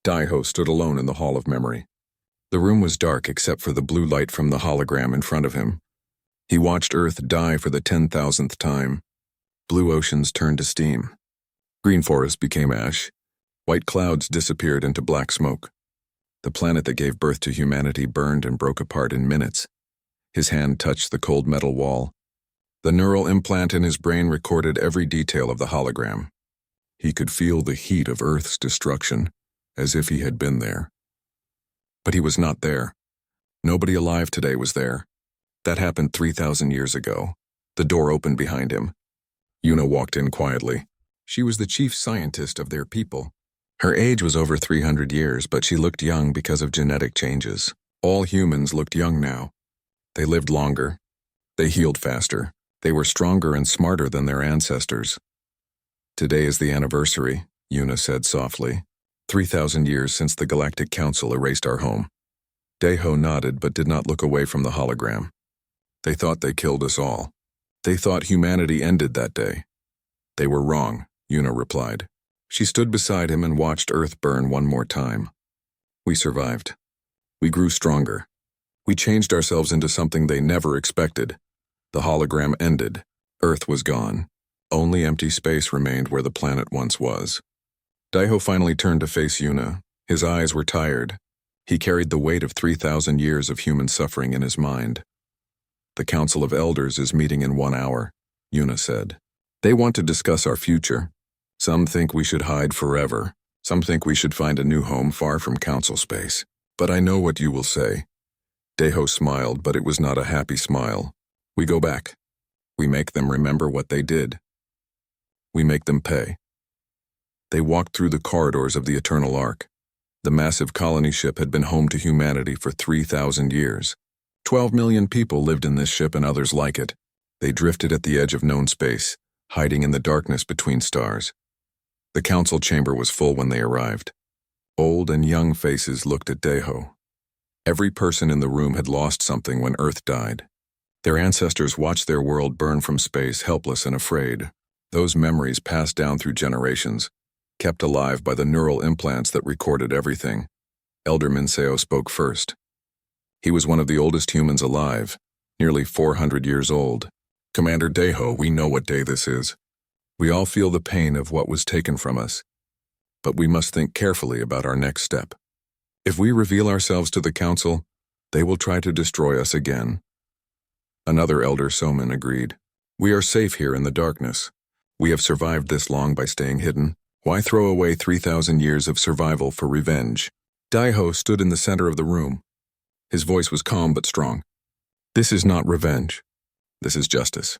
Daiho stood alone in the Hall of Memory. The room was dark except for the blue light from the hologram in front of him. He watched Earth die for the 10,000th time. Blue oceans turned to steam. Green forests became ash. White clouds disappeared into black smoke. The planet that gave birth to humanity burned and broke apart in minutes. His hand touched the cold metal wall. The neural implant in his brain recorded every detail of the hologram. He could feel the heat of Earth's destruction, as if he had been there. But he was not there. Nobody alive today was there. That happened 3,000 years ago. The door opened behind him. Yuna walked in quietly. She was the chief scientist of their people. Her age was over 300 years, but she looked young because of genetic changes. All humans looked young now. They lived longer. They healed faster. They were stronger and smarter than their ancestors. Today is the anniversary, Yuna said softly. 3,000 years since the Galactic Council erased our home. Daiho nodded but did not look away from the hologram. They thought they killed us all. They thought humanity ended that day. They were wrong, Yuna replied. She stood beside him and watched Earth burn one more time. We survived. We grew stronger. We changed ourselves into something they never expected. The hologram ended. Earth was gone. Only empty space remained where the planet once was. Daiho finally turned to face Yuna. His eyes were tired. He carried the weight of 3,000 years of human suffering in his mind. The Council of Elders is meeting in 1 hour, Yuna said. They want to discuss our future. Some think we should hide forever. Some think we should find a new home far from council space. But I know what you will say. Daiho smiled, but it was not a happy smile. We go back. We make them remember what they did. We make them pay. They walked through the corridors of the Eternal Ark. The massive colony ship had been home to humanity for 3,000 years. 12 million people lived in this ship and others like it. They drifted at the edge of known space, hiding in the darkness between stars. The council chamber was full when they arrived. Old and young faces looked at Daiho. Every person in the room had lost something when Earth died. Their ancestors watched their world burn from space, helpless and afraid. Those memories passed down through generations, kept alive by the neural implants that recorded everything. Elder Minseo spoke first. He was one of the oldest humans alive, nearly 400 years old. Commander Daiho, we know what day this is. We all feel the pain of what was taken from us. But we must think carefully about our next step. If we reveal ourselves to the council, they will try to destroy us again. Another elder Soman agreed. We are safe here in the darkness. We have survived this long by staying hidden. Why throw away 3,000 years of survival for revenge? Daiho stood in the center of the room. His voice was calm but strong. This is not revenge. This is justice.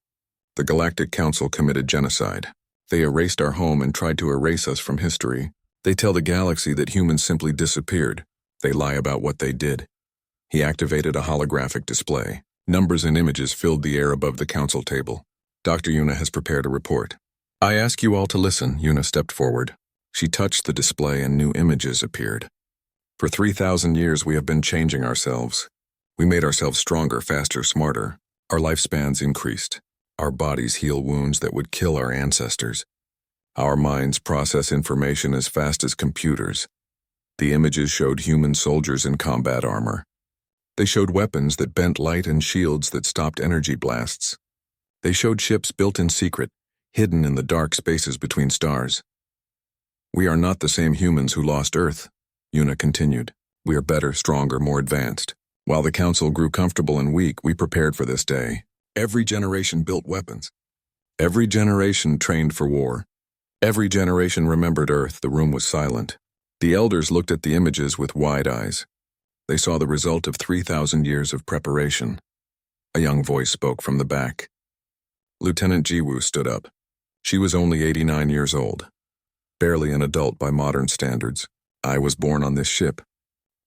The Galactic Council committed genocide. They erased our home and tried to erase us from history. They tell the galaxy that humans simply disappeared. They lie about what they did. He activated a holographic display. Numbers and images filled the air above the council table. Dr. Yuna has prepared a report. I ask you all to listen. Yuna stepped forward. She touched the display and new images appeared. For 3,000 years we have been changing ourselves. We made ourselves stronger, faster, smarter. Our lifespans increased. Our bodies heal wounds that would kill our ancestors. Our minds process information as fast as computers. The images showed human soldiers in combat armor. They showed weapons that bent light and shields that stopped energy blasts. They showed ships built in secret, hidden in the dark spaces between stars. We are not the same humans who lost Earth, Yuna continued. We are better, stronger, more advanced. While the council grew comfortable and weak, we prepared for this day. Every generation built weapons. Every generation trained for war. Every generation remembered Earth. The room was silent. The elders looked at the images with wide eyes. They saw the result of 3,000 years of preparation. A young voice spoke from the back. Lieutenant Jiwoo stood up. She was only 89 years old. Barely an adult by modern standards. I was born on this ship.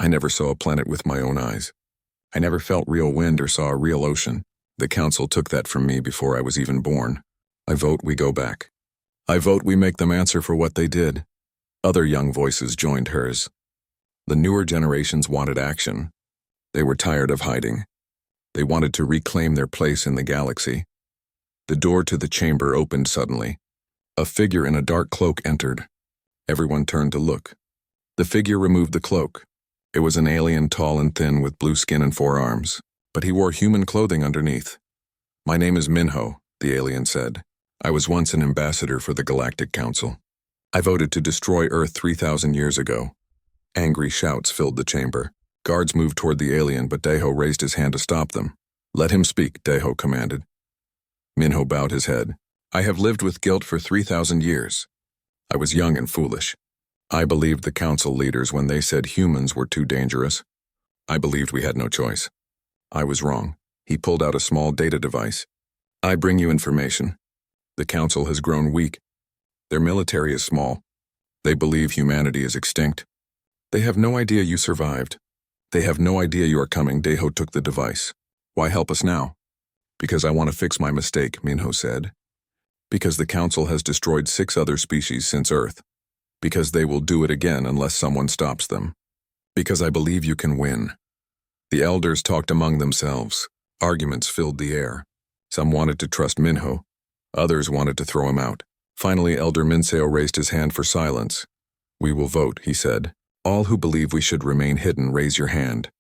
I never saw a planet with my own eyes. I never felt real wind or saw a real ocean. The council took that from me before I was even born. I vote we go back. I vote we make them answer for what they did. Other young voices joined hers. The newer generations wanted action. They were tired of hiding. They wanted to reclaim their place in the galaxy. The door to the chamber opened suddenly. A figure in a dark cloak entered. Everyone turned to look. The figure removed the cloak. It was an alien, tall and thin with blue skin and 4 arms, but he wore human clothing underneath. "My name is Minho," the alien said. "I was once an ambassador for the Galactic Council. I voted to destroy Earth 3,000 years ago." Angry shouts filled the chamber. Guards moved toward the alien, but Deho raised his hand to stop them. "Let him speak," Deho commanded. Minho bowed his head. "I have lived with guilt for 3,000 years. I was young and foolish. I believed the council leaders when they said humans were too dangerous. I believed we had no choice. I was wrong." He pulled out a small data device. "I bring you information. The council has grown weak. Their military is small. They believe humanity is extinct. They have no idea you survived. They have no idea you are coming." Deho took the device. "Why help us now?" "Because I want to fix my mistake," Minho said. "Because the council has destroyed 6 other species since Earth. Because they will do it again unless someone stops them. Because I believe you can win." The elders talked among themselves. Arguments filled the air. Some wanted to trust Minho. Others wanted to throw him out. Finally, Elder Minseo raised his hand for silence. "We will vote," he said. "All who believe we should remain hidden, raise your hand."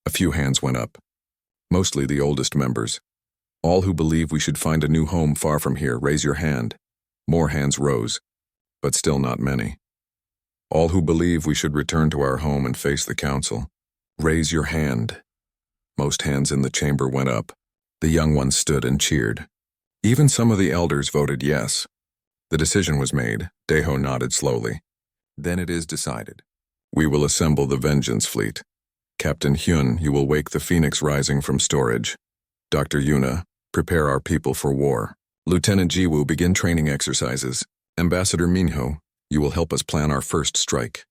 A few hands went up. Mostly the oldest members. "All who believe we should find a new home far from here, raise your hand." More hands rose, but still not many. "All who believe we should return to our home and face the council, raise your hand." Most hands in the chamber went up. The young ones stood and cheered. Even some of the elders voted yes. The decision was made. Deho nodded slowly. "Then it is decided. We will assemble the Vengeance Fleet. Captain Hyun, you will wake the Phoenix Rising from storage. Dr. Yuna, prepare our people for war. Lieutenant Jiwoo, begin training exercises. Ambassador Minho, you will help us plan our first strike."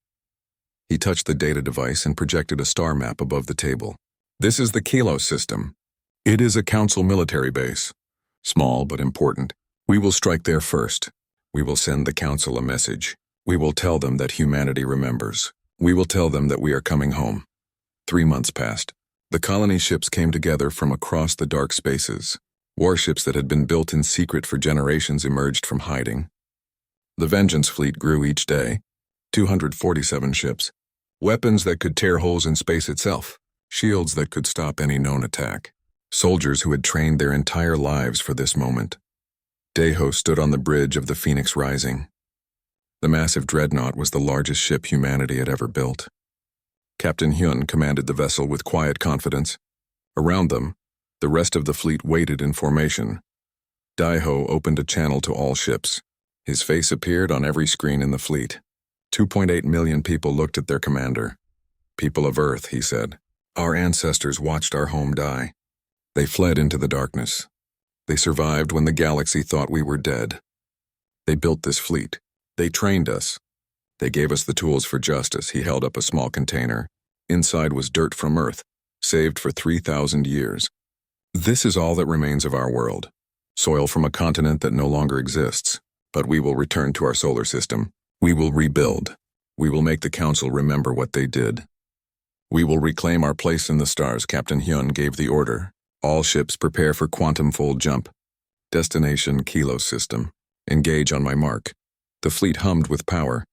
He touched the data device and projected a star map above the table. "This is the Kilo system. It is a council military base. Small but important. We will strike there first. We will send the council a message. We will tell them that humanity remembers. We will tell them that we are coming home." 3 months passed. The colony ships came together from across the dark spaces. Warships that had been built in secret for generations emerged from hiding. The Vengeance Fleet grew each day. 247 ships. Weapons that could tear holes in space itself. Shields that could stop any known attack. Soldiers who had trained their entire lives for this moment. Deho stood on the bridge of the Phoenix Rising. The massive dreadnought was the largest ship humanity had ever built. Captain Hyun commanded the vessel with quiet confidence. Around them, the rest of the fleet waited in formation. Deho opened a channel to all ships. His face appeared on every screen in the fleet. 2.8 million people looked at their commander. "People of Earth," he said, "our ancestors watched our home die. They fled into the darkness. They survived when the galaxy thought we were dead. They built this fleet. They trained us. They gave us the tools for justice." He held up a small container. Inside was dirt from Earth, saved for 3,000 years. "This is all that remains of our world. Soil from a continent that no longer exists. But we will return to our solar system. We will rebuild. We will make the council remember what they did. We will reclaim our place in the stars." Captain Hyun gave the order. "All ships prepare for quantum fold jump. Destination Kilo system. Engage on my mark." The fleet hummed with power.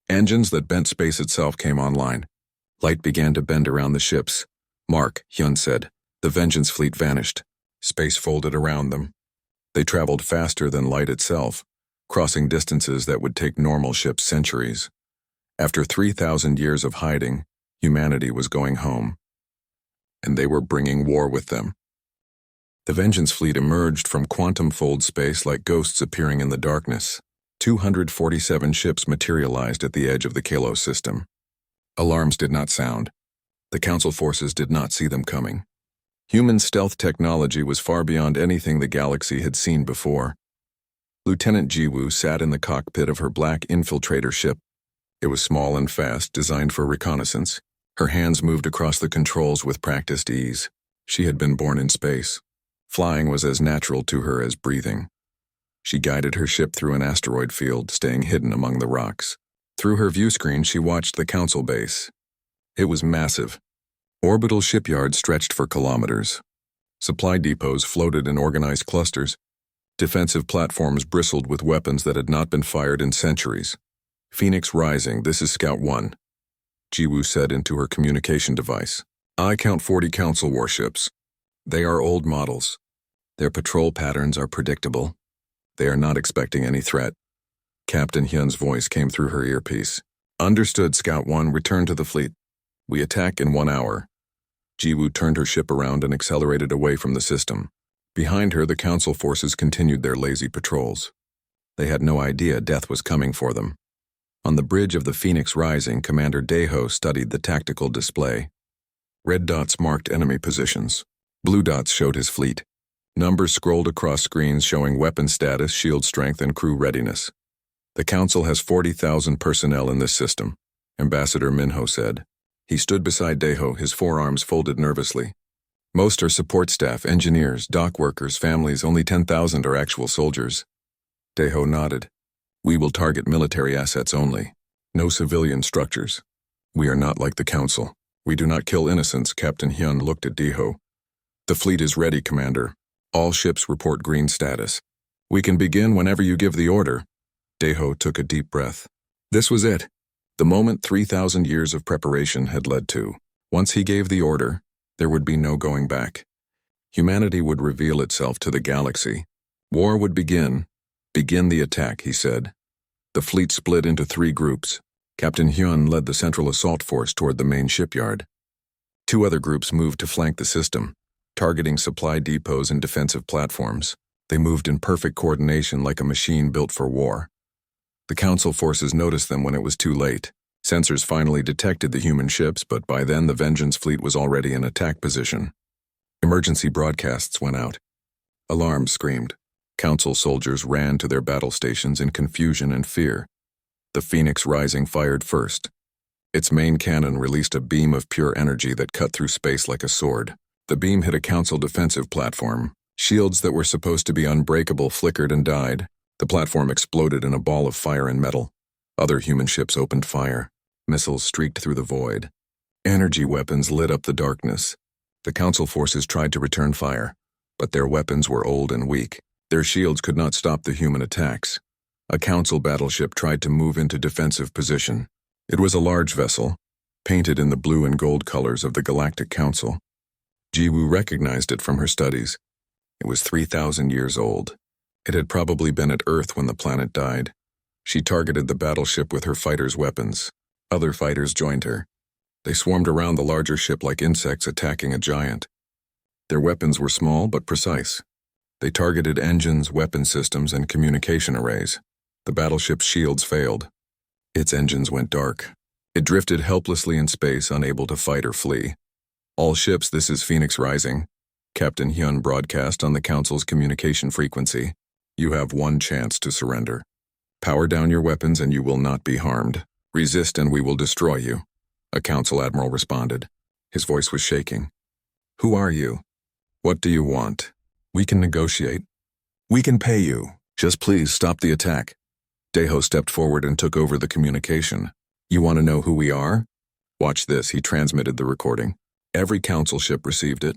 Engines that bent space itself came online. Light began to bend around the ships. "Mark," Hyun said. The Vengeance Fleet vanished. Space folded around them. They traveled faster than light itself, crossing distances that would take normal ships centuries. After 3,000 years of hiding, humanity was going home. And they were bringing war with them. The Vengeance Fleet emerged from quantum fold space like ghosts appearing in the darkness. 247 ships materialized at the edge of the Kilo system. Alarms did not sound. The council forces did not see them coming. Human stealth technology was far beyond anything the galaxy had seen before. Lieutenant Jiwoo sat in the cockpit of her black infiltrator ship. It was small and fast, designed for reconnaissance. Her hands moved across the controls with practiced ease. She had been born in space. Flying was as natural to her as breathing. She guided her ship through an asteroid field, staying hidden among the rocks. Through her view screen, she watched the council base. It was massive. Orbital shipyards stretched for kilometers. Supply depots floated in organized clusters. Defensive platforms bristled with weapons that had not been fired in centuries. Phoenix Rising, this is Scout 1. Jiwoo said into her communication device. I count 40 council warships. They are old models. Their patrol patterns are predictable. They are not expecting any threat. Captain Hyun's voice came through her earpiece. Understood, Scout 1, return to the fleet. We attack in 1 hour. Jiwoo turned her ship around and accelerated away from the system. Behind her, the council forces continued their lazy patrols. They had no idea death was coming for them. On the bridge of the Phoenix Rising, Commander Daeho studied the tactical display. Red dots marked enemy positions. Blue dots showed his fleet. Numbers scrolled across screens showing weapon status, shield strength, and crew readiness. The Council has 40,000 personnel in this system, Ambassador Minho said. He stood beside Daeho, his forearms folded nervously. Most are support staff, engineers, dock workers, families. Only 10,000 are actual soldiers. Daeho nodded. We will target military assets only. No civilian structures. We are not like the Council. We do not kill innocents. Captain Hyun looked at Daeho. The fleet is ready, Commander. All ships report green status. We can begin whenever you give the order. Daeho took a deep breath. This was it. The moment 3,000 years of preparation had led to. Once he gave the order, there would be no going back. Humanity would reveal itself to the galaxy. War would begin. Begin the attack, he said. The fleet split into 3 groups. Captain Hyun led the Central Assault Force toward the main shipyard. 2 other groups moved to flank the system, targeting supply depots and defensive platforms. They moved in perfect coordination like a machine built for war. The Council forces noticed them when it was too late. Sensors finally detected the human ships, but by then the Vengeance fleet was already in attack position. Emergency broadcasts went out. Alarms screamed. Council soldiers ran to their battle stations in confusion and fear. The Phoenix Rising fired first. Its main cannon released a beam of pure energy that cut through space like a sword. The beam hit a Council defensive platform. Shields that were supposed to be unbreakable flickered and died. The platform exploded in a ball of fire and metal. Other human ships opened fire. Missiles streaked through the void. Energy weapons lit up the darkness. The Council forces tried to return fire, but their weapons were old and weak. Their shields could not stop the human attacks. A Council battleship tried to move into defensive position. It was a large vessel, painted in the blue and gold colors of the Galactic Council. Jiwoo recognized it from her studies. It was 3,000 years old. It had probably been at Earth when the planet died. She targeted the battleship with her fighters' weapons. Other fighters joined her. They swarmed around the larger ship like insects attacking a giant. Their weapons were small but precise. They targeted engines, weapon systems, and communication arrays. The battleship's shields failed. Its engines went dark. It drifted helplessly in space, unable to fight or flee. All ships, this is Phoenix Rising. Captain Hyun broadcast on the Council's communication frequency. You have 1 chance to surrender. Power down your weapons and you will not be harmed. Resist and we will destroy you. A Council admiral responded. His voice was shaking. Who are you? What do you want? We can negotiate. We can pay you. Just please stop the attack. Daeho stepped forward and took over the communication. You want to know who we are? Watch this, he transmitted the recording. Every Council ship received it.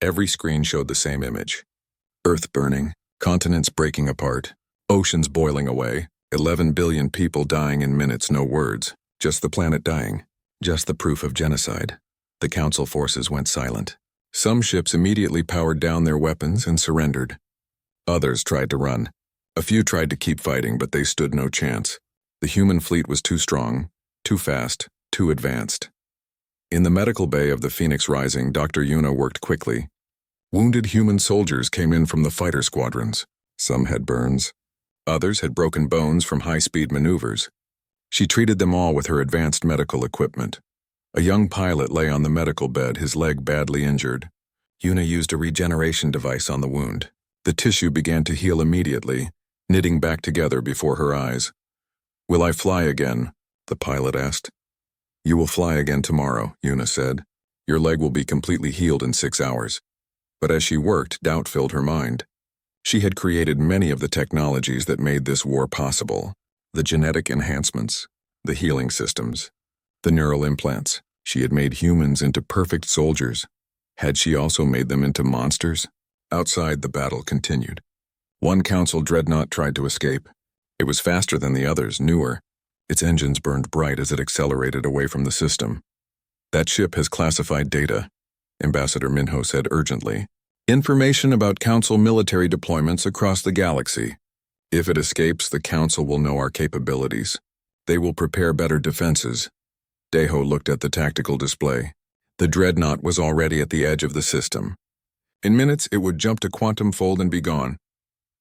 Every screen showed the same image. Earth burning, continents breaking apart, oceans boiling away, 11 billion people dying in minutes, no words. Just the planet dying. Just the proof of genocide. The Council forces went silent. Some ships immediately powered down their weapons and surrendered. Others tried to run. A few tried to keep fighting, but they stood no chance. The human fleet was too strong, too fast, too advanced. In the medical bay of the Phoenix Rising, Dr. Yuna worked quickly. Wounded human soldiers came in from the fighter squadrons. Some had burns. Others had broken bones from high-speed maneuvers. She treated them all with her advanced medical equipment. A young pilot lay on the medical bed, his leg badly injured. Yuna used a regeneration device on the wound. The tissue began to heal immediately, knitting back together before her eyes. Will I fly again? The pilot asked. You will fly again tomorrow, Yuna said. Your leg will be completely healed in 6 hours. But as she worked, doubt filled her mind. She had created many of the technologies that made this war possible. The genetic enhancements, the healing systems, the neural implants. She had made humans into perfect soldiers. Had she also made them into monsters? Outside, the battle continued. One Council dreadnought tried to escape. It was faster than the others, newer. Its engines burned bright as it accelerated away from the system. "That ship has classified data," Ambassador Minho said urgently. "Information about Council military deployments across the galaxy. If it escapes, the Council will know our capabilities. They will prepare better defenses." Deho looked at the tactical display. The dreadnought was already at the edge of the system. In minutes, it would jump to quantum fold and be gone.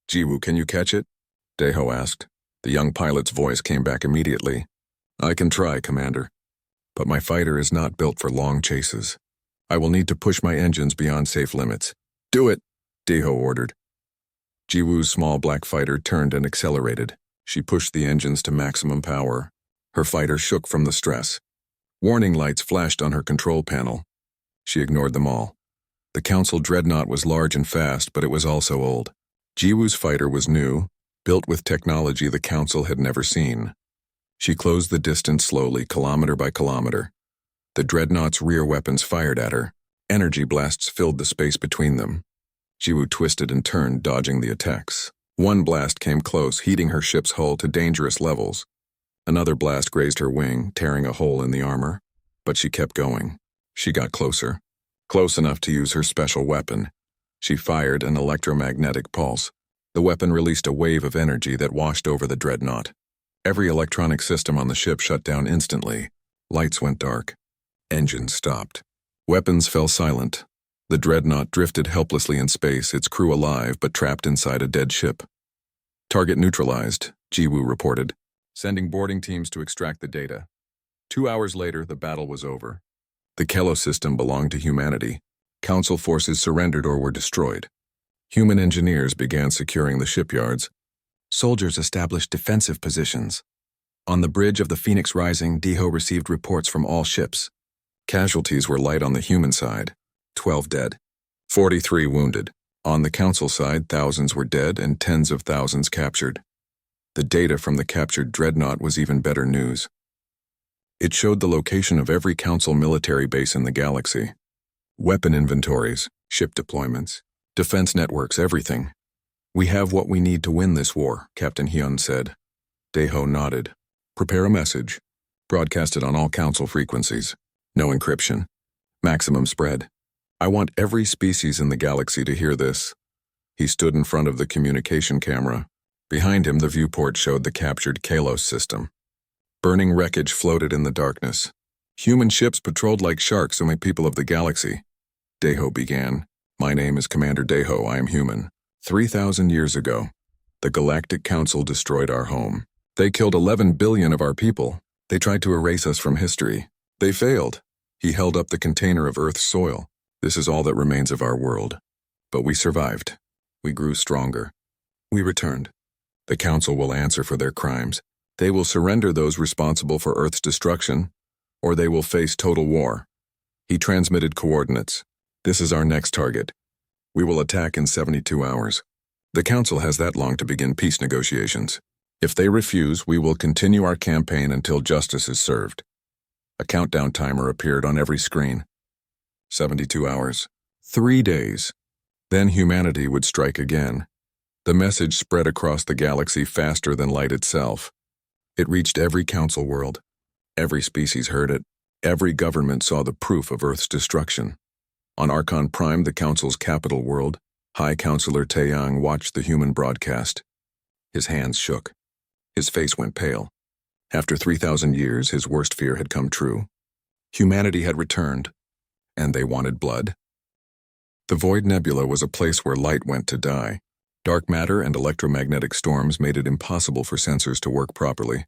"Jiwoo, can you catch it?" Deho asked. The young pilot's voice came back immediately. "I can try, Commander. But my fighter is not built for long chases. I will need to push my engines beyond safe limits." "Do it," Deho ordered. Jiwoo's small black fighter turned and accelerated. She pushed the engines to maximum power. Her fighter shook from the stress. Warning lights flashed on her control panel. She ignored them all. The Council dreadnought was large and fast, but it was also old. Jiwoo's fighter was new, built with technology the Council had never seen. She closed the distance slowly, kilometer by kilometer. The dreadnought's rear weapons fired at her. Energy blasts filled the space between them. Jiwoo twisted and turned, dodging the attacks. One blast came close, heating her ship's hull to dangerous levels. Another blast grazed her wing, tearing a hole in the armor. But she kept going. She got closer. Close enough to use her special weapon. She fired an electromagnetic pulse. The weapon released a wave of energy that washed over the dreadnought. Every electronic system on the ship shut down instantly. Lights went dark. Engines stopped. Weapons fell silent. The dreadnought drifted helplessly in space, its crew alive but trapped inside a dead ship. "Target neutralized," Jiwoo reported, sending boarding teams to extract the data. 2 hours later, the battle was over. The Kelo system belonged to humanity. Council forces surrendered or were destroyed. Human engineers began securing the shipyards. Soldiers established defensive positions. On the bridge of the Phoenix Rising, Deho received reports from all ships. Casualties were light on the human side, 12 dead, 43 wounded. On the Council side, thousands were dead and tens of thousands captured. The data from the captured dreadnought was even better news. It showed the location of every Council military base in the galaxy. Weapon inventories, ship deployments, defense networks, everything. "We have what we need to win this war," Captain Hyun said. Deho nodded. "Prepare a message. Broadcast it on all Council frequencies. No encryption. Maximum spread. I want every species in the galaxy to hear this." He stood in front of the communication camera. Behind him, the viewport showed the captured Kalos system. Burning wreckage floated in the darkness. "Human ships patrolled like sharks among people of the galaxy." Deho began. "My name is Commander Deho. I am human. 3,000 years ago, the Galactic Council destroyed our home. They killed 11 billion of our people. They tried to erase us from history. They failed." He held up the container of Earth's soil. "This is all that remains of our world. But we survived. We grew stronger. We returned. The Council will answer for their crimes. They will surrender those responsible for Earth's destruction, or they will face total war." He transmitted coordinates. "This is our next target. We will attack in 72 hours. The Council has that long to begin peace negotiations. If they refuse, we will continue our campaign until justice is served." A countdown timer appeared on every screen. 72 hours. 3 days. Then humanity would strike again. The message spread across the galaxy faster than light itself. It reached every Council world. Every species heard it. Every government saw the proof of Earth's destruction. On Archon Prime, the Council's capital world, High Counselor Taeyang watched the human broadcast. His hands shook. His face went pale. After 3,000 years, his worst fear had come true. Humanity had returned, and they wanted blood. The Void Nebula was a place where light went to die. Dark matter and electromagnetic storms made it impossible for sensors to work properly.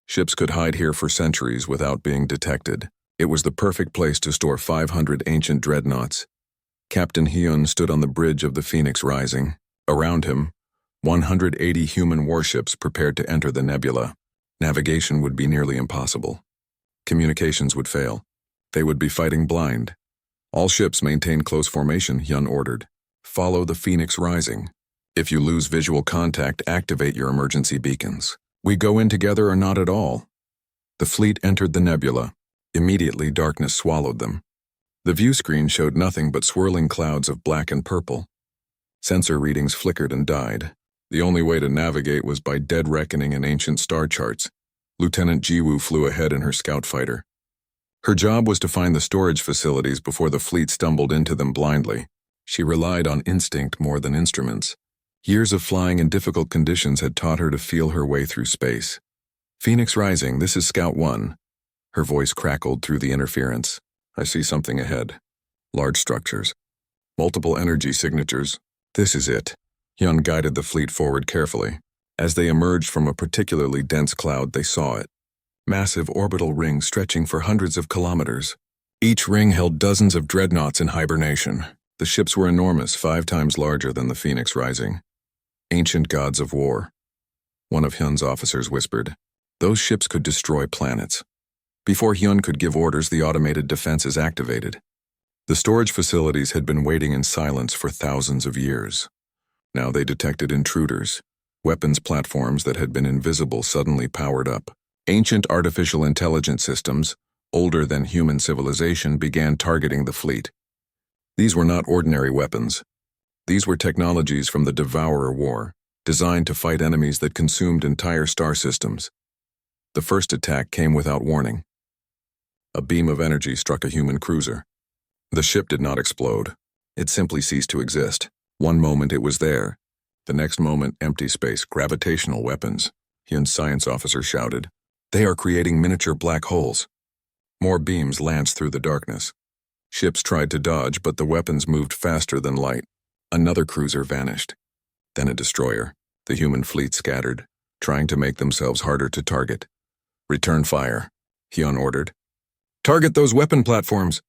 Ships could hide here for centuries without being detected. It was the perfect place to store 500 ancient dreadnoughts. Captain Hyun stood on the bridge of the Phoenix Rising. Around him, 180 human warships prepared to enter the nebula. Navigation would be nearly impossible. Communications would fail. They would be fighting blind. "All ships maintain close formation," Hyun ordered. "Follow the Phoenix Rising. If you lose visual contact, activate your emergency beacons. We go in together or not at all." The fleet entered the nebula. Immediately, darkness swallowed them. The view screen showed nothing but swirling clouds of black and purple. Sensor readings flickered and died. The only way to navigate was by dead reckoning and ancient star charts. Lieutenant Jiwoo flew ahead in her scout fighter. Her job was to find the storage facilities before the fleet stumbled into them blindly. She relied on instinct more than instruments. Years of flying in difficult conditions had taught her to feel her way through space. Phoenix Rising, this is Scout 1. Her voice crackled through the interference. I see something ahead. Large structures. Multiple energy signatures. This is it. Hyun guided the fleet forward carefully. As they emerged from a particularly dense cloud, they saw it. Massive orbital rings stretching for hundreds of kilometers. Each ring held dozens of dreadnoughts in hibernation. The ships were enormous, 5 times larger than the Phoenix Rising. Ancient gods of war. One of Hyun's officers whispered. Those ships could destroy planets. Before Hyun could give orders, the automated defenses activated. The storage facilities had been waiting in silence for thousands of years. Now they detected intruders. Weapons platforms that had been invisible suddenly powered up. Ancient artificial intelligence systems, older than human civilization, began targeting the fleet. These were not ordinary weapons. These were technologies from the Devourer War, designed to fight enemies that consumed entire star systems. The first attack came without warning. A beam of energy struck a human cruiser. The ship did not explode. It simply ceased to exist. One moment it was there. The next moment, empty space, gravitational weapons. Hyun's science officer shouted. They are creating miniature black holes. More beams lanced through the darkness. Ships tried to dodge, but the weapons moved faster than light. Another cruiser vanished. Then a destroyer. The human fleet scattered, trying to make themselves harder to target. Return fire, Hyun ordered. Target those weapon platforms.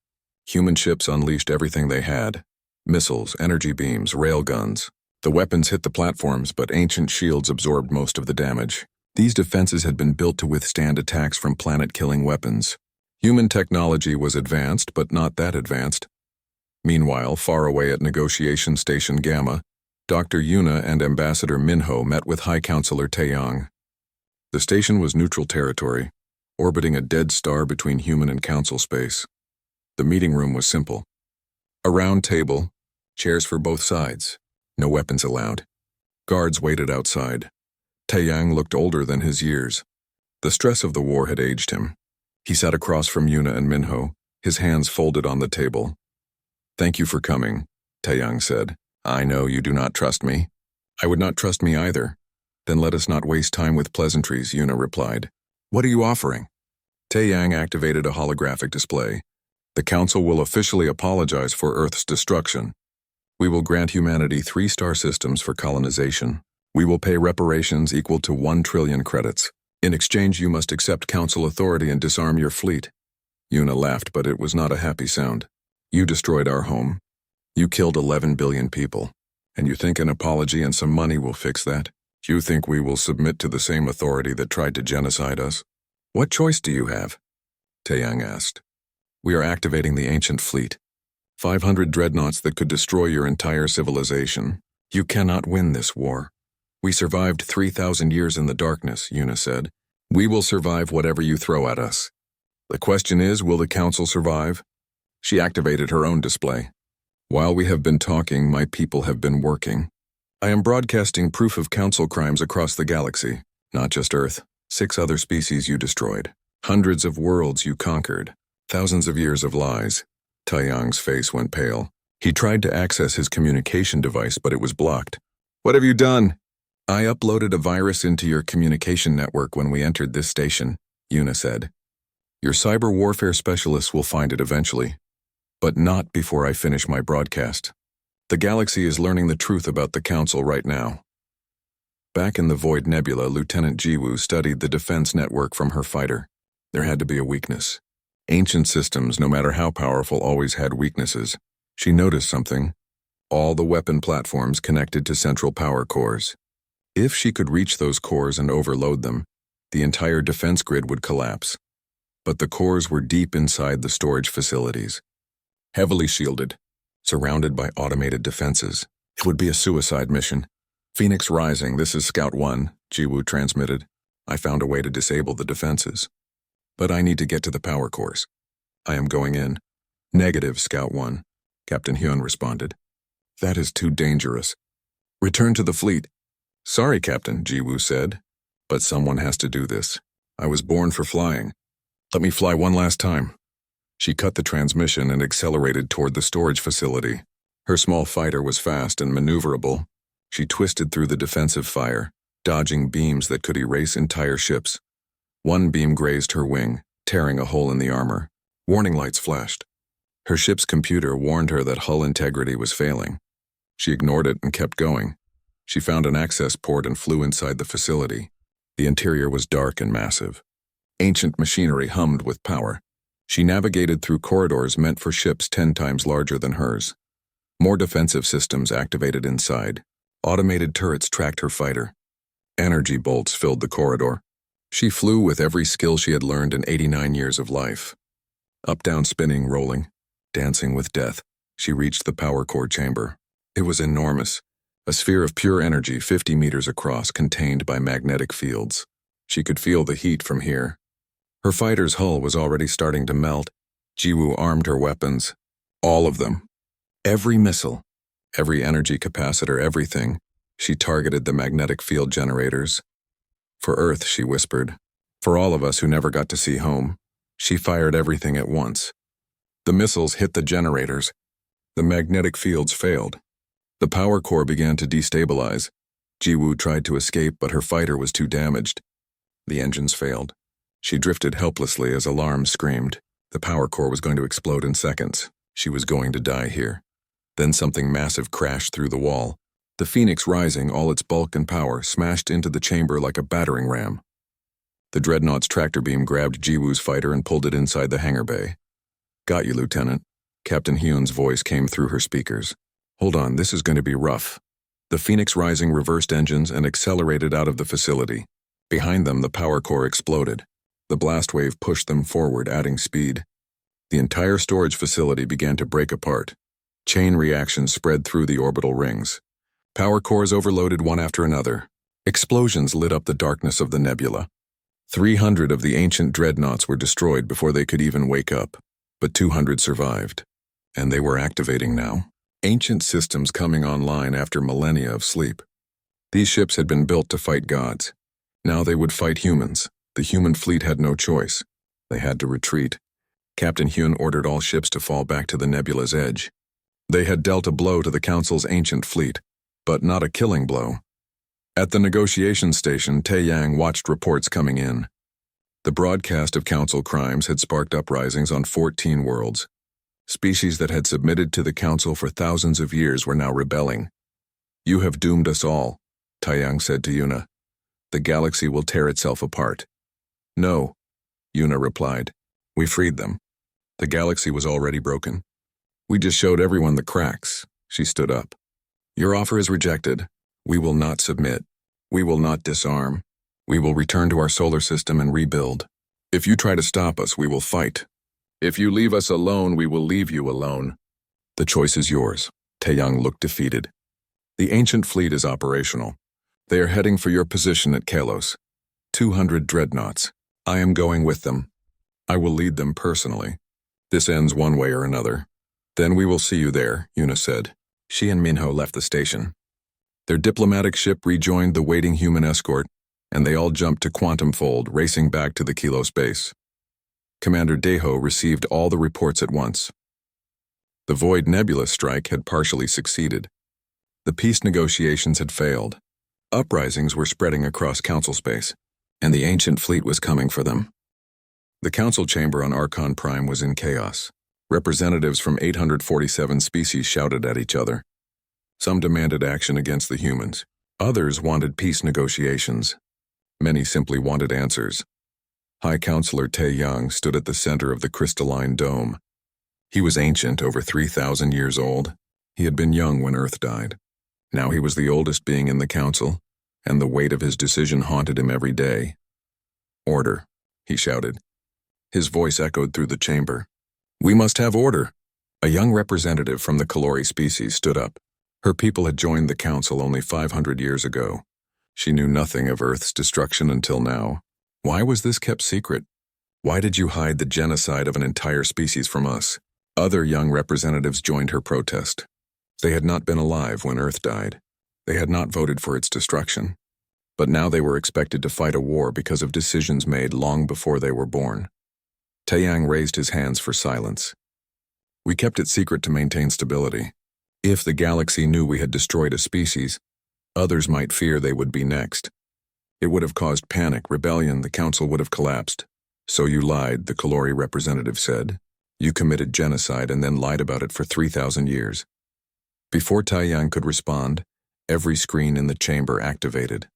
Human ships unleashed everything they had. Missiles, energy beams, railguns. The weapons hit the platforms, but ancient shields absorbed most of the damage. These defenses had been built to withstand attacks from planet-killing weapons. Human technology was advanced, but not that advanced. Meanwhile, far away at Negotiation Station Gamma, Dr. Yuna and Ambassador Minho met with High Counselor Taeyang. The station was neutral territory, orbiting a dead star between human and council space. The meeting room was simple. A round table, chairs for both sides, no weapons allowed. Guards waited outside. Taeyang looked older than his years. The stress of the war had aged him. He sat across from Yuna and Minho, his hands folded on the table. Thank you for coming, Taeyang said. I know you do not trust me. I would not trust me either. Then let us not waste time with pleasantries, Yuna replied. What are you offering? Taeyang activated a holographic display. The Council will officially apologize for Earth's destruction. We will grant humanity 3 star systems for colonization. We will pay reparations equal to 1 trillion credits. In exchange, you must accept Council authority and disarm your fleet. Yuna laughed, but it was not a happy sound. You destroyed our home. You killed 11 billion people. And you think an apology and some money will fix that? You think we will submit to the same authority that tried to genocide us? What choice do you have? Taeyang asked. We are activating the ancient fleet. 500 dreadnoughts that could destroy your entire civilization. You cannot win this war. We survived 3,000 years in the darkness, Yuna said. We will survive whatever you throw at us. The question is, will the Council survive? She activated her own display. While we have been talking, my people have been working. I am broadcasting proof of Council crimes across the galaxy, not just Earth. 6 other species you destroyed. Hundreds of worlds you conquered. Thousands of years of lies. Taeyang's face went pale. He tried to access his communication device, but it was blocked. What have you done? I uploaded a virus into your communication network when we entered this station, Yuna said. Your cyber warfare specialists will find it eventually, but not before I finish my broadcast. The galaxy is learning the truth about the Council right now. Back in the Void Nebula, Lieutenant Jiwoo studied the defense network from her fighter. There had to be a weakness. Ancient systems, no matter how powerful, always had weaknesses. She noticed something. All the weapon platforms connected to central power cores. If she could reach those cores and overload them, the entire defense grid would collapse. But the cores were deep inside the storage facilities. Heavily shielded, surrounded by automated defenses. It would be a suicide mission. Phoenix Rising, this is Scout 1, Jiwoo transmitted. I found a way to disable the defenses. But I need to get to the power cores. I am going in. Negative, Scout 1, Captain Hyun responded. That is too dangerous. Return to the fleet. Sorry, Captain, Jiwoo said. But someone has to do this. I was born for flying. Let me fly one last time." She cut the transmission and accelerated toward the storage facility. Her small fighter was fast and maneuverable. She twisted through the defensive fire, dodging beams that could erase entire ships. One beam grazed her wing, tearing a hole in the armor. Warning lights flashed. Her ship's computer warned her that hull integrity was failing. She ignored it and kept going. She found an access port and flew inside the facility. The interior was dark and massive. Ancient machinery hummed with power. She navigated through corridors meant for ships 10 times larger than hers. More defensive systems activated inside. Automated turrets tracked her fighter. Energy bolts filled the corridor. She flew with every skill she had learned in 89 years of life. Up, down, spinning, rolling, dancing with death, she reached the power core chamber. It was enormous, a sphere of pure energy 50 meters across, contained by magnetic fields. She could feel the heat from here. Her fighter's hull was already starting to melt. Jiwoo armed her weapons. All of them. Every missile, every energy capacitor, everything. She targeted the magnetic field generators. "For Earth," she whispered. "For all of us who never got to see home." She fired everything at once. The missiles hit the generators. The magnetic fields failed. The power core began to destabilize. Jiwoo tried to escape, but her fighter was too damaged. The engines failed. She drifted helplessly as alarms screamed. The power core was going to explode in seconds. She was going to die here. Then something massive crashed through the wall. The Phoenix, rising all its bulk and power, smashed into the chamber like a battering ram. The Dreadnought's tractor beam grabbed Jiwoo's fighter and pulled it inside the hangar bay. "Got you, Lieutenant." Captain Hyun's voice came through her speakers. "Hold on, this is going to be rough." The Phoenix Rising reversed engines and accelerated out of the facility. Behind them, the power core exploded. The blast wave pushed them forward, adding speed. The entire storage facility began to break apart. Chain reactions spread through the orbital rings. Power cores overloaded one after another. Explosions lit up the darkness of the nebula. 300 of the ancient dreadnoughts were destroyed before they could even wake up, but 200 survived. And they were activating now. Ancient systems coming online after millennia of sleep. These ships had been built to fight gods. Now they would fight humans. The human fleet had no choice. They had to retreat. Captain Hyun ordered all ships to fall back to the nebula's edge. They had dealt a blow to the Council's ancient fleet, but not a killing blow. At the negotiation station, Taeyang watched reports coming in. The broadcast of Council crimes had sparked uprisings on 14 worlds. Species that had submitted to the Council for thousands of years were now rebelling. "You have doomed us all," Taeyang said to Yuna. "The galaxy will tear itself apart." "No," Yuna replied. "We freed them. The galaxy was already broken. We just showed everyone the cracks." She stood up. "Your offer is rejected. We will not submit. We will not disarm. We will return to our solar system and rebuild. If you try to stop us, we will fight. If you leave us alone, we will leave you alone. The choice is yours." Taeyang looked defeated. "The ancient fleet is operational. They are heading for your position at Kalos. 200 dreadnoughts. I am going with them. I will lead them personally. This ends one way or another. Then we will see you there," Yuna said. She and Minho left the station. Their diplomatic ship rejoined the waiting human escort, and they all jumped to Quantum Fold, racing back to the Kilos base. Commander Daeho received all the reports at once. The Void Nebula strike had partially succeeded. The peace negotiations had failed. Uprisings were spreading across Council space, and the ancient fleet was coming for them. The Council chamber on Archon Prime was in chaos. Representatives from 847 species shouted at each other. Some demanded action against the humans. Others wanted peace negotiations. Many simply wanted answers. High Counselor Taeyang stood at the center of the crystalline dome. He was ancient, over 3,000 years old. He had been young when Earth died. Now he was the oldest being in the Council, and the weight of his decision haunted him every day. "Order," he shouted. His voice echoed through the chamber. "We must have order." A young representative from the Kalori species stood up. Her people had joined the Council only 500 years ago. She knew nothing of Earth's destruction until now. Why was this kept secret? Why did you hide the genocide of an entire species from us? Other young representatives joined her protest. They had not been alive when Earth died. They had not voted for its destruction. but now they were expected to fight a war because of decisions made long before they were born. Taeyang raised his hands for silence. We kept it secret to maintain stability. If the galaxy knew we had destroyed a species, others might fear they would be next. It would have caused panic, rebellion, the council would have collapsed. So you lied, the Kalori representative said. You committed genocide and then lied about it for 3,000 years. Before Taeyang could respond, every screen in the chamber activated.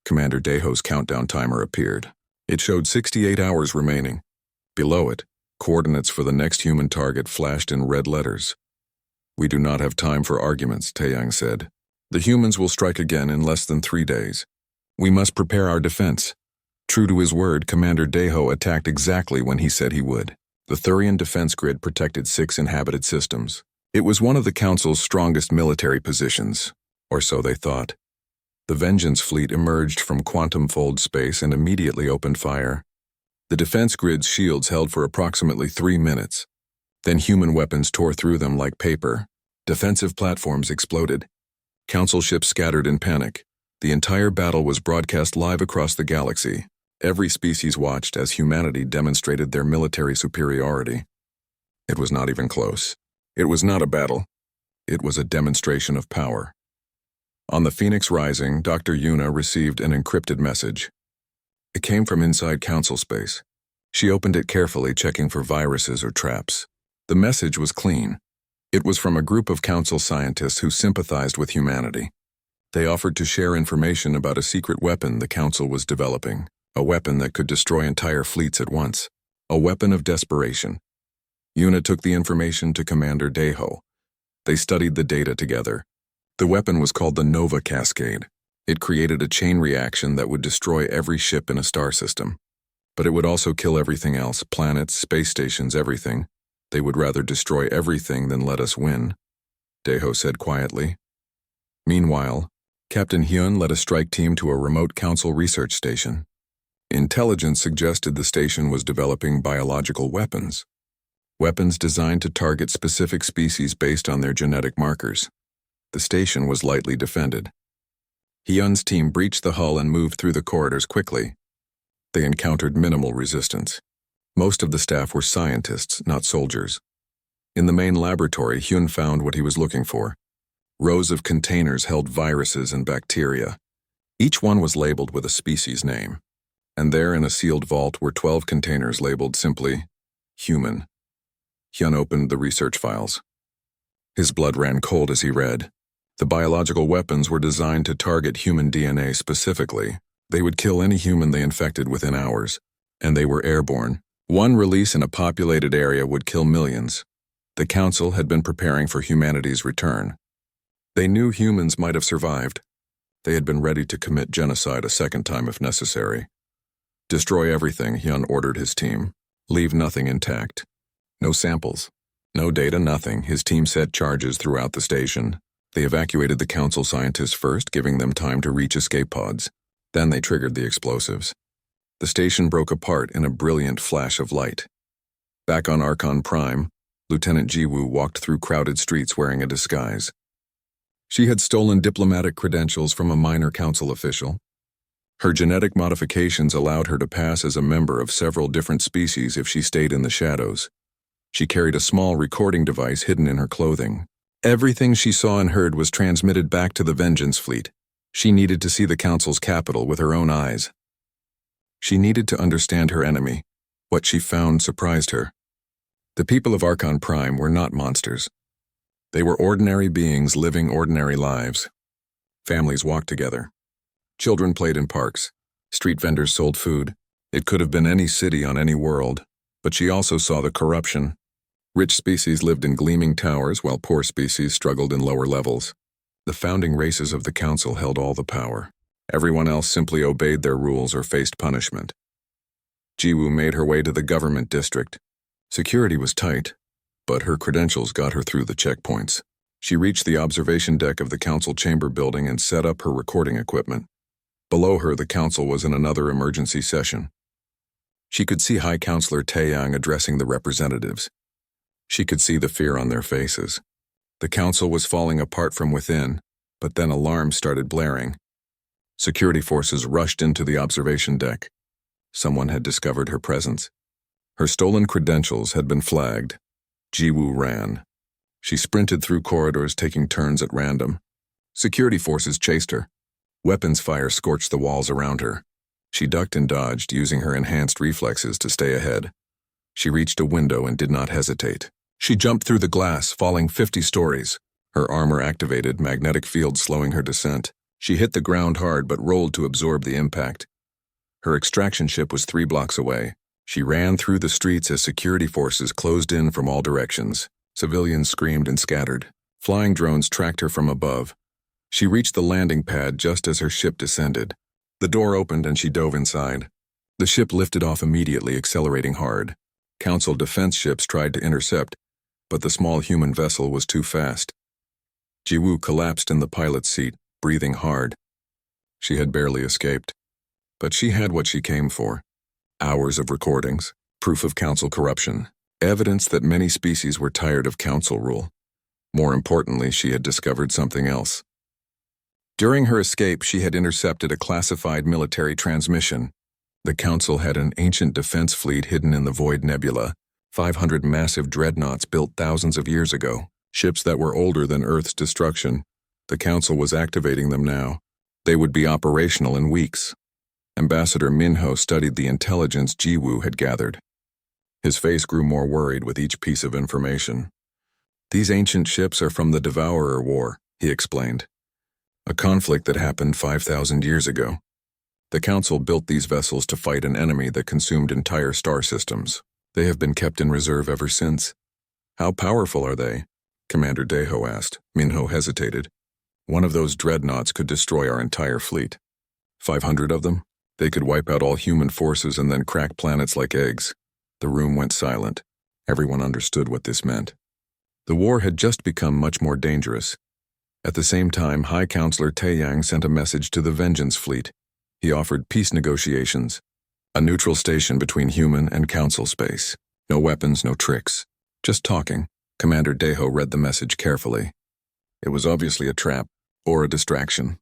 Commander Daho's countdown timer appeared. It showed 68 hours remaining. Below it, coordinates for the next human target flashed in red letters. We do not have time for arguments, Taeyang said. The humans will strike again in less than 3 days. We must prepare our defense. True to his word, Commander Daho attacked exactly when he said he would. The Thurian defense grid protected 6 inhabited systems. It was one of the Council's strongest military positions, or so they thought. The Vengeance fleet emerged from quantum fold space and immediately opened fire. The defense grid's shields held for approximately 3 minutes. Then human weapons tore through them like paper. Defensive platforms exploded. Council ships scattered in panic. The entire battle was broadcast live across the galaxy. Every species watched as humanity demonstrated their military superiority. It was not even close. It was not a battle. It was a demonstration of power. On the Phoenix Rising, Dr. Yuna received an encrypted message. It came from inside Council space. She opened it carefully, checking for viruses or traps. The message was clean. It was from a group of Council scientists who sympathized with humanity. They offered to share information about a secret weapon the Council was developing, a weapon that could destroy entire fleets at once, a weapon of desperation. Yuna took the information to Commander Daho. They studied the data together. The weapon was called the Nova Cascade. It created a chain reaction that would destroy every ship in a star system. But it would also kill everything else, planets, space stations, everything. They would rather destroy everything than let us win, Daho said quietly. Meanwhile, Captain Hyun led a strike team to a remote Council research station. Intelligence suggested the station was developing biological weapons. Weapons designed to target specific species based on their genetic markers. The station was lightly defended. Hyun's team breached the hull and moved through the corridors quickly. They encountered minimal resistance. Most of the staff were scientists, not soldiers. In the main laboratory, Hyun found what he was looking for. Rows of containers held viruses and bacteria. Each one was labeled with a species name. And there in a sealed vault were 12 containers labeled simply, human. Hyun opened the research files. His blood ran cold as he read. The biological weapons were designed to target human DNA specifically. They would kill any human they infected within hours. And they were airborne. One release in a populated area would kill millions. The Council had been preparing for humanity's return. They knew humans might have survived. They had been ready to commit genocide a second time if necessary. Destroy everything, Hyun ordered his team. Leave nothing intact. No samples. No data, nothing. His team set charges throughout the station. They evacuated the Council scientists first, giving them time to reach escape pods. Then they triggered the explosives. The station broke apart in a brilliant flash of light. Back on Archon Prime, Lieutenant Jiwoo walked through crowded streets wearing a disguise. She had stolen diplomatic credentials from a minor Council official. Her genetic modifications allowed her to pass as a member of several different species if she stayed in the shadows. She carried a small recording device hidden in her clothing. Everything she saw and heard was transmitted back to the Vengeance fleet. She needed to see the Council's capital with her own eyes. She needed to understand her enemy. What she found surprised her. The people of Archon Prime were not monsters. They were ordinary beings living ordinary lives. Families walked together. Children played in parks. Street vendors sold food. It could have been any city on any world, but she also saw the corruption. Rich species lived in gleaming towers while poor species struggled in lower levels. The founding races of the Council held all the power. Everyone else simply obeyed their rules or faced punishment. Jiwoo made her way to the government district. Security was tight, but her credentials got her through the checkpoints. She reached the observation deck of the Council chamber building and set up her recording equipment. Below her, the Council was in another emergency session. She could see High Counselor Taeyang addressing the representatives. She could see the fear on their faces. The Council was falling apart from within, but then alarms started blaring. Security forces rushed into the observation deck. Someone had discovered her presence. Her stolen credentials had been flagged. Jiwoo ran. She sprinted through corridors, taking turns at random. Security forces chased her. Weapons fire scorched the walls around her. She ducked and dodged, using her enhanced reflexes to stay ahead. She reached a window and did not hesitate. She jumped through the glass, falling 50 stories. Her armor activated, magnetic field slowing her descent. She hit the ground hard but rolled to absorb the impact. Her extraction ship was 3 blocks away. She ran through the streets as security forces closed in from all directions. Civilians screamed and scattered. Flying drones tracked her from above. She reached the landing pad just as her ship descended. The door opened and she dove inside. The ship lifted off immediately, accelerating hard. Council defense ships tried to intercept, but the small human vessel was too fast. Jiwoo collapsed in the pilot's seat, breathing hard. She had barely escaped. But she had what she came for. Hours of recordings, proof of Council corruption, evidence that many species were tired of Council rule. More importantly, she had discovered something else. During her escape, she had intercepted a classified military transmission. The Council had an ancient defense fleet hidden in the Void Nebula, 500 massive dreadnoughts built thousands of years ago, ships that were older than Earth's destruction. The Council was activating them now. They would be operational in weeks. Ambassador Minho studied the intelligence Jiwoo had gathered. His face grew more worried with each piece of information. These ancient ships are from the Devourer War, he explained. A conflict that happened 5,000 years ago. The Council built these vessels to fight an enemy that consumed entire star systems. They have been kept in reserve ever since. How powerful are they? Commander Daeho asked. Minho hesitated. One of those dreadnoughts could destroy our entire fleet. 500 of them? They could wipe out all human forces and then crack planets like eggs. The room went silent. Everyone understood what this meant. The war had just become much more dangerous. At the same time, High Counselor Taeyang sent a message to the Vengeance Fleet. He offered peace negotiations, a neutral station between human and Council space. No weapons, no tricks. Just talking. Commander Daeho read the message carefully. It was obviously a trap, or a distraction.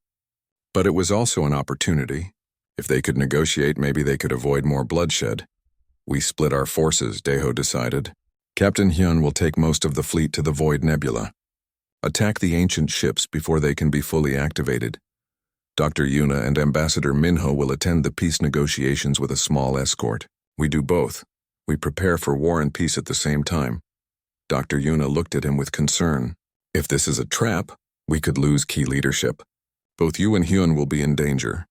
But it was also an opportunity. If they could negotiate, maybe they could avoid more bloodshed. We split our forces, Daeho decided. Captain Hyun will take most of the fleet to the Void Nebula. Attack the ancient ships before they can be fully activated. Dr. Yuna and Ambassador Minho will attend the peace negotiations with a small escort. We do both. We prepare for war and peace at the same time. Dr. Yuna looked at him with concern. If this is a trap, we could lose key leadership. Both you and Hyun will be in danger.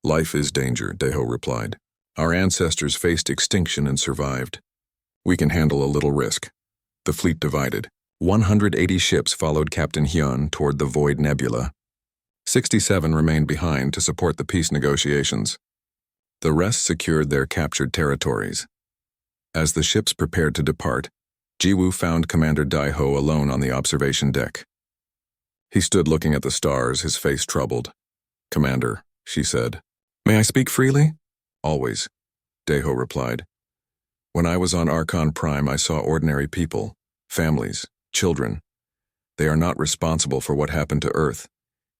Life is danger, Daeho replied. Our ancestors faced extinction and survived. We can handle a little risk. The fleet divided. 180 ships followed Captain Hyun toward the Void Nebula. 67 remained behind to support the peace negotiations. The rest secured their captured territories. As the ships prepared to depart, Jiwoo found Commander Daeho alone on the observation deck. He stood looking at the stars, his face troubled. Commander, she said. May I speak freely? Always, Daeho replied. When I was on Archon Prime, I saw ordinary people, families, children. They are not responsible for what happened to Earth.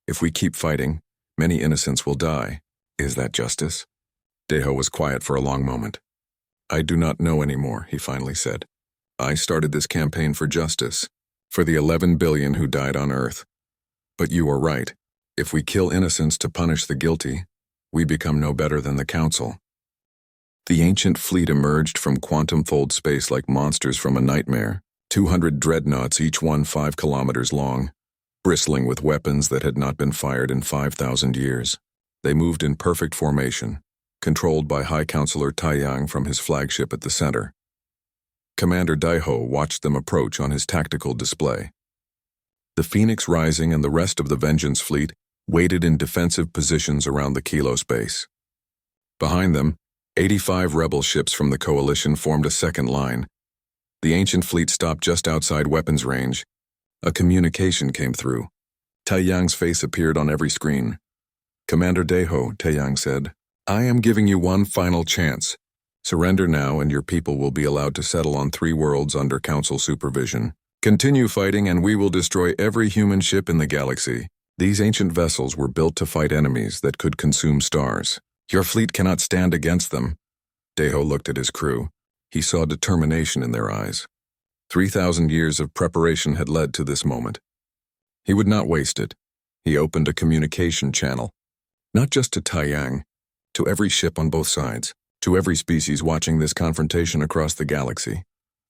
If we keep fighting, many innocents will die. Is that justice? Daeho was quiet for a long moment. I do not know anymore, he finally said. I started this campaign for justice, for the 11 billion who died on Earth. But you are right. If we kill innocents to punish the guilty, we become no better than the Council. The ancient fleet emerged from quantum-fold space like monsters from a nightmare, 200 dreadnoughts, each one 5 kilometers long, bristling with weapons that had not been fired in 5,000 years. They moved in perfect formation, controlled by High Counselor Taeyang from his flagship at the center. Commander Daeho watched them approach on his tactical display. The Phoenix Rising and the rest of the Vengeance Fleet waited in defensive positions around the Kilo space. Behind them, 85 rebel ships from the coalition formed a second line. The ancient fleet stopped just outside weapons range. A communication came through. Taeyang's face appeared on every screen. Commander Daeho, Taeyang said, I am giving you one final chance. Surrender now and your people will be allowed to settle on 3 worlds under Council supervision. Continue fighting and we will destroy every human ship in the galaxy. These ancient vessels were built to fight enemies that could consume stars. Your fleet cannot stand against them. Deho looked at his crew. He saw determination in their eyes. 3,000 years of preparation had led to this moment. He would not waste it. He opened a communication channel, not just to Taiyang, to every ship on both sides, to every species watching this confrontation across the galaxy.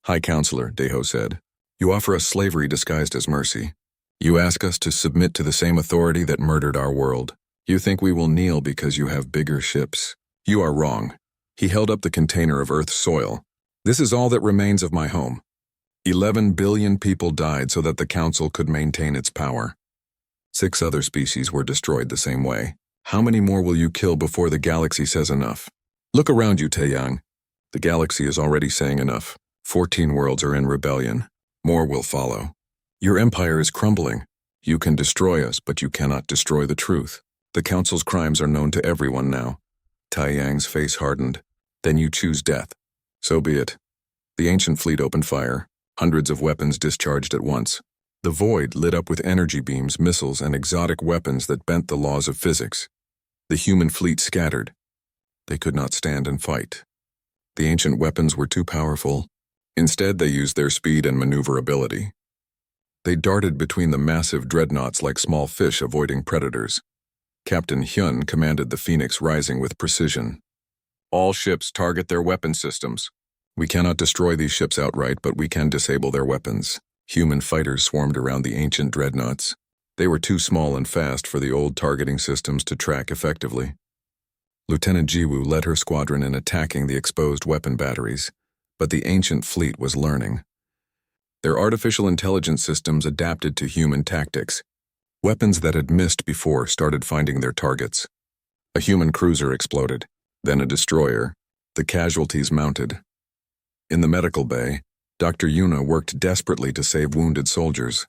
High Counselor, Deho said, you offer us slavery disguised as mercy. You ask us to submit to the same authority that murdered our world. You think we will kneel because you have bigger ships. You are wrong. He held up the container of Earth's soil. This is all that remains of my home. 11 billion people died so that the Council could maintain its power. 6 other species were destroyed the same way. How many more will you kill before the galaxy says enough? Look around you, Taiyang. The galaxy is already saying enough. 14 worlds are in rebellion. More will follow. Your empire is crumbling. You can destroy us, but you cannot destroy the truth. The Council's crimes are known to everyone now. Taiyang's face hardened. Then you choose death. So be it. The ancient fleet opened fire. Hundreds of weapons discharged at once. The void lit up with energy beams, missiles, and exotic weapons that bent the laws of physics. The human fleet scattered. They could not stand and fight. The ancient weapons were too powerful. Instead, they used their speed and maneuverability. They darted between the massive dreadnoughts like small fish avoiding predators. Captain Hyun commanded the Phoenix rising with precision. All ships target their weapon systems. We cannot destroy these ships outright, but we can disable their weapons. Human fighters swarmed around the ancient dreadnoughts. They were too small and fast for the old targeting systems to track effectively. Lieutenant Jiwoo led her squadron in attacking the exposed weapon batteries, but the ancient fleet was learning. Their artificial intelligence systems adapted to human tactics. Weapons that had missed before started finding their targets. A human cruiser exploded, then a destroyer. The casualties mounted. In the medical bay, Dr. Yuna worked desperately to save wounded soldiers.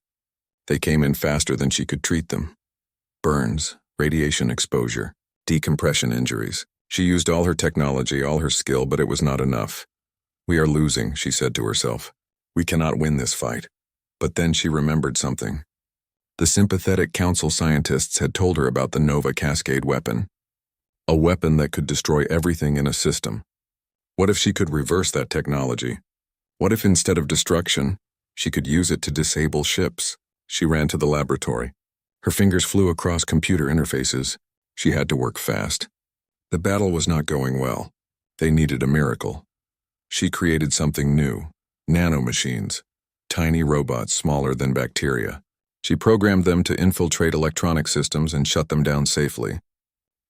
They came in faster than she could treat them. Burns, radiation exposure, decompression injuries. She used all her technology, all her skill, but it was not enough. We are losing, she said to herself. We cannot win this fight. But then she remembered something. The sympathetic council scientists had told her about the Nova Cascade weapon. A weapon that could destroy everything in a system. What if she could reverse that technology? What if instead of destruction, she could use it to disable ships? She ran to the laboratory. Her fingers flew across computer interfaces. She had to work fast. The battle was not going well. They needed a miracle. She created something new. Nanomachines. Tiny robots smaller than bacteria. She programmed them to infiltrate electronic systems and shut them down safely.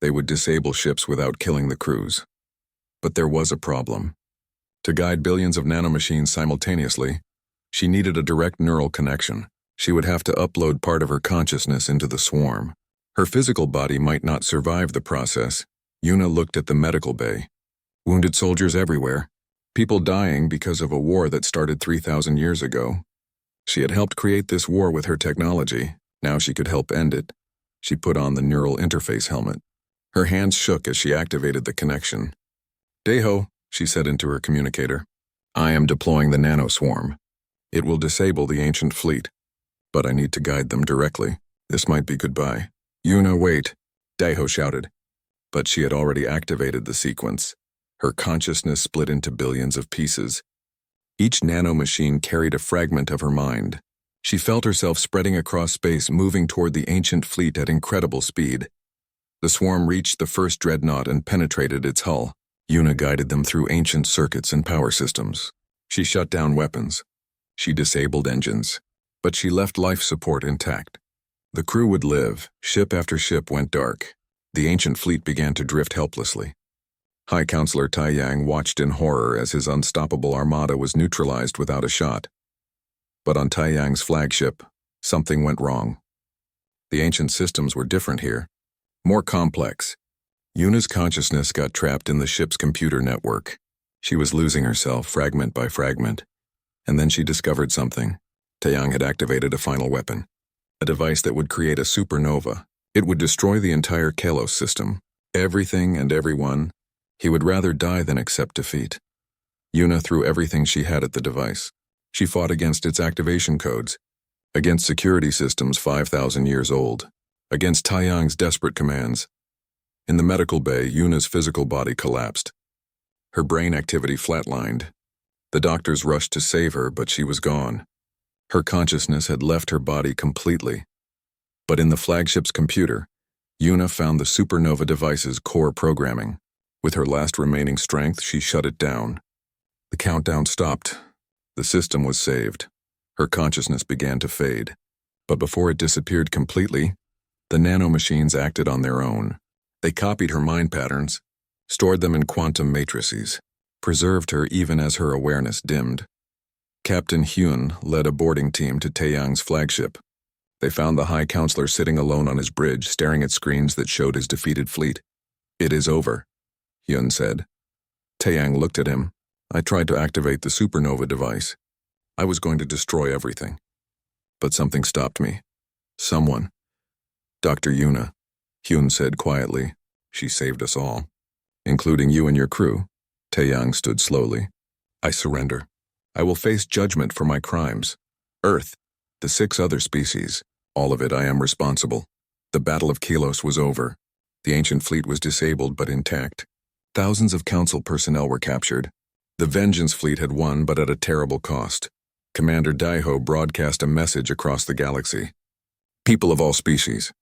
They would disable ships without killing the crews. But there was a problem. To guide billions of nanomachines simultaneously, she needed a direct neural connection. She would have to upload part of her consciousness into the swarm. Her physical body might not survive the process. Yuna looked at the medical bay. Wounded soldiers everywhere. People dying because of a war that started 3,000 years ago. She had helped create this war with her technology. Now she could help end it. She put on the neural interface helmet. Her hands shook as she activated the connection. Deho, she said into her communicator, I am deploying the nanoswarm. It will disable the ancient fleet. But I need to guide them directly. This might be goodbye. Yuna, wait, Deho shouted. But she had already activated the sequence. Her consciousness split into billions of pieces. Each nanomachine carried a fragment of her mind. She felt herself spreading across space, moving toward the ancient fleet at incredible speed. The swarm reached the first dreadnought and penetrated its hull. Yuna guided them through ancient circuits and power systems. She shut down weapons. She disabled engines. But she left life support intact. The crew would live. Ship after ship went dark. The ancient fleet began to drift helplessly. High Counselor Taiyang watched in horror as his unstoppable armada was neutralized without a shot. But on Taiyang's flagship, something went wrong. The ancient systems were different here, more complex. Yuna's consciousness got trapped in the ship's computer network. She was losing herself, fragment by fragment. And then she discovered something. Taiyang had activated a final weapon, a device that would create a supernova. It would destroy the entire Kalos system, everything and everyone. He would rather die than accept defeat. Yuna threw everything she had at the device. She fought against its activation codes, against security systems 5,000 years old. against Taiyang's desperate commands. In the medical bay, Yuna's physical body collapsed. Her brain activity flatlined. The doctors rushed to save her, but she was gone. Her consciousness had left her body completely. But in the flagship's computer, Yuna found the supernova device's core programming. With her last remaining strength, she shut it down. The countdown stopped. The system was saved. Her consciousness began to fade. But before it disappeared completely, the nanomachines acted on their own. They copied her mind patterns, stored them in quantum matrices, preserved her even as her awareness dimmed. Captain Hyun led a boarding team to Taeyang's flagship. They found the High Counselor sitting alone on his bridge, staring at screens that showed his defeated fleet. "It is over," Hyun said. Taeyang looked at him. "I tried to activate the supernova device. I was going to destroy everything. But something stopped me. Someone. Dr. Yuna," Hyun said quietly. "She saved us all. Including you and your crew." Taeyang stood slowly. "I surrender. I will face judgment for my crimes. Earth, the 6 other species, all of it I am responsible. The Battle of Kelos was over. The ancient fleet was disabled but intact. Thousands of Council personnel were captured. The Vengeance fleet had won, but at a terrible cost. Commander Daiho broadcast a message across the galaxy. People of all species,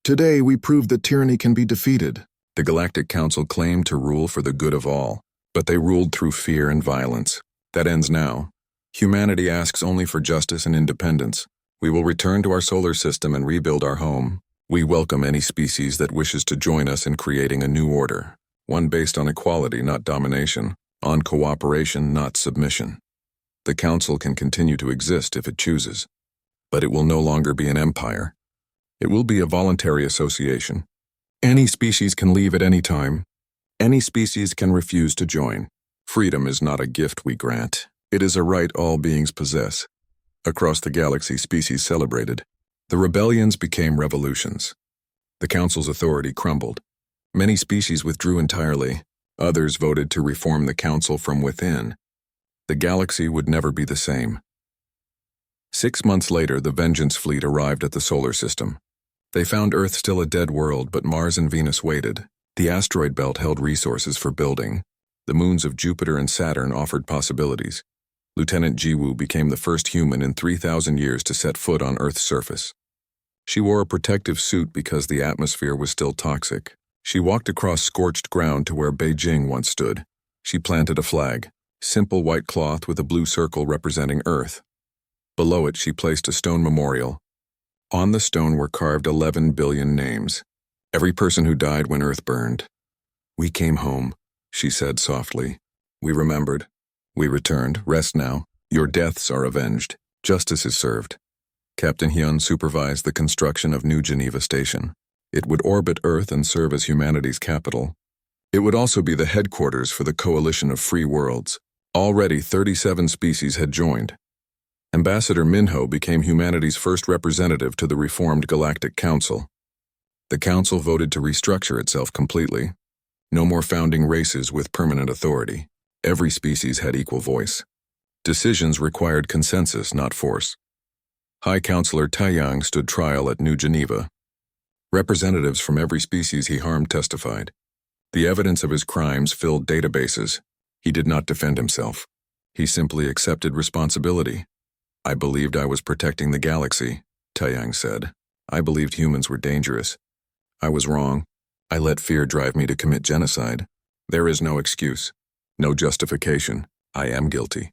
today we proved that tyranny can be defeated. The Galactic Council claimed to rule for the good of all, but they ruled through fear and violence. That ends now. Humanity asks only for justice and independence. We will return to our solar system and rebuild our home. We welcome any species that wishes to join us in creating a new order, one based on equality, not domination, on cooperation, not submission. The Council can continue to exist if it chooses, but it will no longer be an empire. It will be a voluntary association. Any species can leave at any time. Any species can refuse to join. Freedom is not a gift we grant. It is a right all beings possess. Across the galaxy, species celebrated. The rebellions became revolutions. The Council's authority crumbled. Many species withdrew entirely. Others voted to reform the Council from within. The galaxy would never be the same. 6 months later, the Vengeance fleet arrived at the solar system. They found Earth still a dead world, but Mars and Venus waited. The asteroid belt held resources for building. The moons of Jupiter and Saturn offered possibilities. Lieutenant Jiwoo became the first human in 3,000 years to set foot on Earth's surface. She wore a protective suit because the atmosphere was still toxic. She walked across scorched ground to where Beijing once stood. She planted a flag. Simple white cloth with a blue circle representing Earth. Below it, she placed a stone memorial. On the stone were carved 11 billion names. Every person who died when Earth burned. "We came home," she said softly. "We remembered. We returned. Rest now. Your deaths are avenged. Justice is served." Captain Hyun supervised the construction of New Geneva Station. It would orbit Earth and serve as humanity's capital. It would also be the headquarters for the Coalition of Free Worlds. Already 37 species had joined. Ambassador Minho became humanity's first representative to the reformed Galactic Council. The Council voted to restructure itself completely. No more founding races with permanent authority. Every species had equal voice. Decisions required consensus, not force. High Counselor Taiyang stood trial at New Geneva. Representatives from every species he harmed testified. The evidence of his crimes filled databases. He did not defend himself. He simply accepted responsibility. "I believed I was protecting the galaxy," Taiyang said. "I believed humans were dangerous. I was wrong. I let fear drive me to commit genocide. There is no excuse, no justification. I am guilty."